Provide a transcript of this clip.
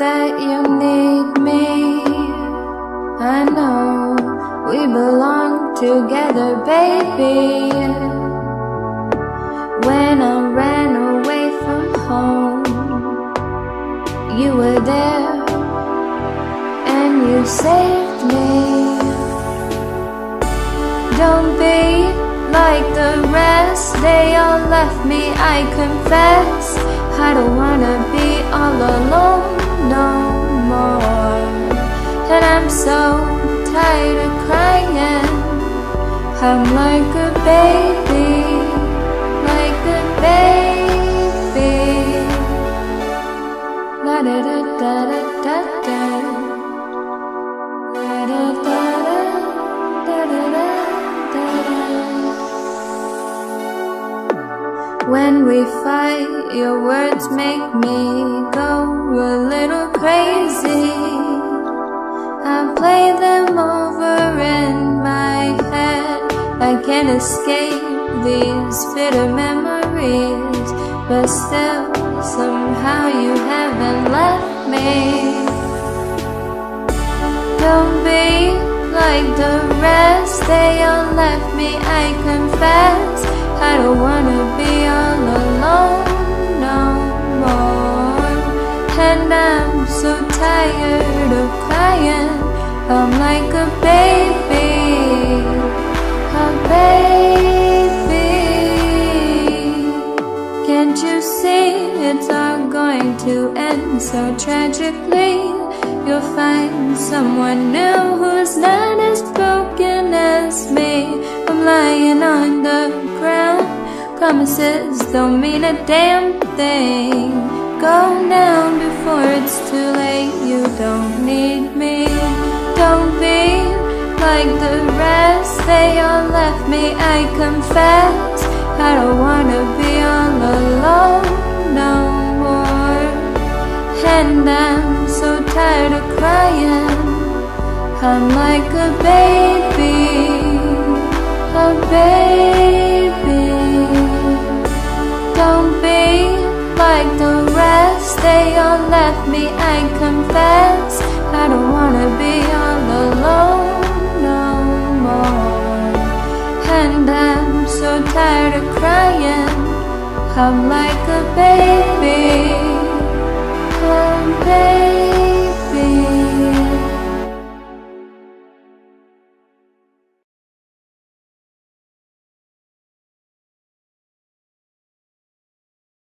that you need me. I know we belong together, baby. When I ran away from home, you were there and you saved me. Don't be like the rest, they all left me, I confess. I don't wanna be all alone no more. And I'm so tired of crying. I'm like a baby, like a baby. La da da da da da da. La da da da da da da da. When we fight, your words make me go a little crazy. I play them over in my head. I can't escape these bitter memories, but still, somehow you haven't left me. Don't be like the rest, they all left me, I confess. I don't wanna be all alone no more. And I'm so tired of crying. I'm like a baby, a baby. Can't you see it's all going to end so tragically? You'll find someone new who's not as broken as me. I'm lying on the ground, promises don't mean a damn thing. Go now before it's too late, you don't need me. Don't be like the rest, they all left me, I confess. I don't wanna be all alone no more. And I'm so tired of crying. I'm like a baby, a baby. Don't be like the rest, they all left me, I confess. I don't wanna be all alone no more. And I'm so tired of crying. I'm like a baby, a baby.